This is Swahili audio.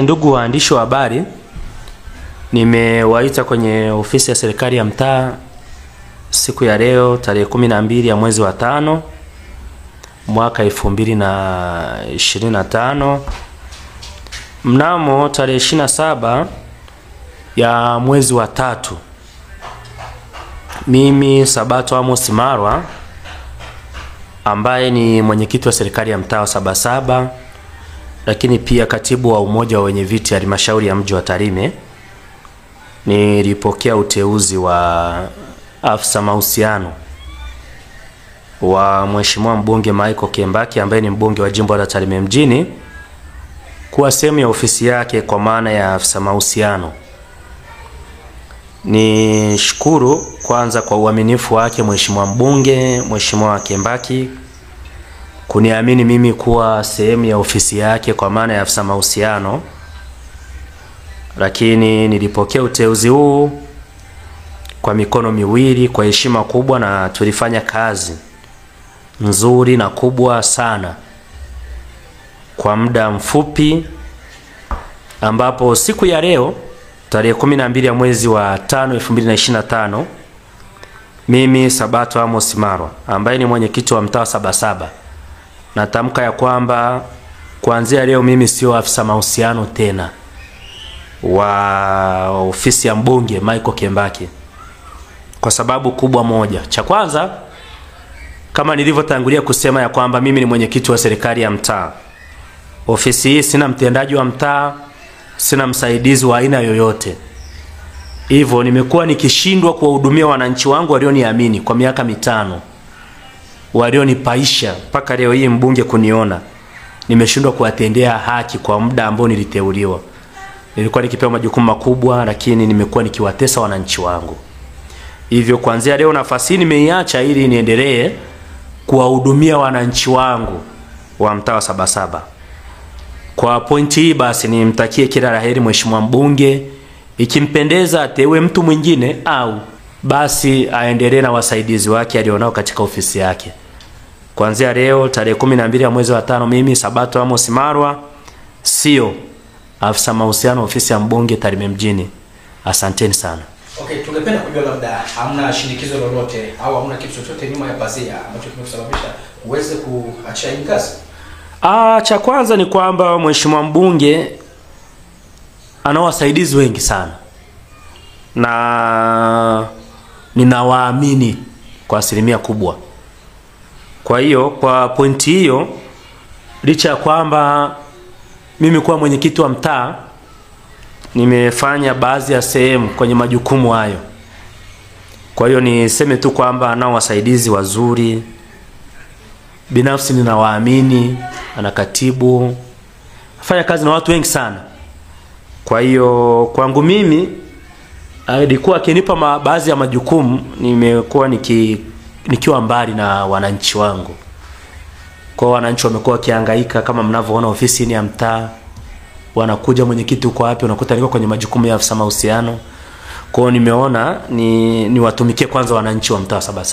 Ndugu waandishi wa habari, nimewaita kwenye ofisi ya serikali ya mtaa siku ya leo tarehe 12 ya mwezi wa 5 mwaka 2025. Mnamo tarehe 27 ya mwezi wa 3, mimi Sabato Amos Marwa ambaye ni mwenyekiti wa serikali ya mtaa wa Sabasaba, lakini pia katibu wa umoja wa wenye viti halmashauri ya mji wa Tarime, nilipokea uteuzi wa afisa mahusiano wa Mheshimiwa mbunge Michael Kembaki ambaye ni mbunge wa jimbo la Tarime mjini kuwa sehemu ya ofisi yake kwa maana ya afisa mahusiano. Ni shukuru kwanza kwa uaminifu wake Mheshimiwa mbunge, Mheshimiwa Kembaki, kuniamini mimi kuwa sehemu ya ofisi yake kwa maana ya afisa mahusiano. Lakini nilipokea uteuzi huu kwa mikono miwili, kwa heshima kubwa, na tulifanya kazi nzuri na kubwa sana kwa muda mfupi, ambapo siku ya leo tarehe 12 ya mwezi wa 5 2025, mimi Sabato Amos Marwa ambaye ni mwenyekiti wa mtaa wa Sabasaba natamka ya kwamba kuanzia leo mimi sio afisa mahusiano tena wa ofisi ya mbunge Michael Kembaki, kwa sababu kubwa moja. Cha kwanza, kama nilivyotangulia kusema ya kwamba mimi ni mwenyekiti wa serikali ya mtaa, ofisi hii sina mtendaji wa mtaa, sina msaidizi wa aina yoyote. Hivyo nimekuwa nikishindwa kuwahudumia wananchi wangu walioniamini kwa miaka 5, walionipaisha mpaka leo hii mbunge kuniona. Nimeshindwa kuwatendea haki kwa muda ambao niliteuliwa. Nilikuwa nikipewa majukumu makubwa, lakini nimekuwa nikiwatesa wananchi wangu. Hivyo kuanzia leo nafasi nimeiacha ili niendelee kuwahudumia wananchi wangu wa mtaa wa Sabasaba. Kwa pointi hii basi nimtakie kila laheri Mheshimiwa mbunge, ikimpendeza ateue mtu mwingine au basi aendelee na wasaidizi wake alionao katika ofisi yake. Kuanzia leo tarehe 12 ya mwezi wa 5, mimi Sabato Amos Marwa sio afisa mahusiano ofisi ya mbunge Tarime mjini. Asanteni sana. Okay, tungependa kujua labda hamna shinikizo lolote au hamna kitu chochote nyuma ya pazia ambacho kimekusababisha uweze kuacha hii kazi? Cha kwanza ni kwamba Mheshimiwa mbunge ana wasaidizi wengi sana, na ninawaamini kwa asilimia kubwa. Kwa hiyo kwa pointi hiyo, licha ya kwamba mimi kuwa mwenyekiti wa mtaa nimefanya baadhi ya sehemu kwenye majukumu hayo, kwa hiyo niseme tu kwamba nao wasaidizi wazuri. Binafsi ninawaamini, ana katibu, afanya kazi na watu wengi sana. Kwa hiyo kwangu mimi alikuwa akinipa baadhi ya majukumu, nimekuwa nikiwa mbali na wananchi wangu. Kwa wananchi wamekuwa kihangaika, kama mnavyoona ofisi ni ya mtaa, wanakuja mwenyekiti uko wapi, unakuta niko kwenye majukumu ya afisa mahusiano. Kwa hiyo nimeona ni watumikie kwanza wananchi wa mtaa wa Sabasaba.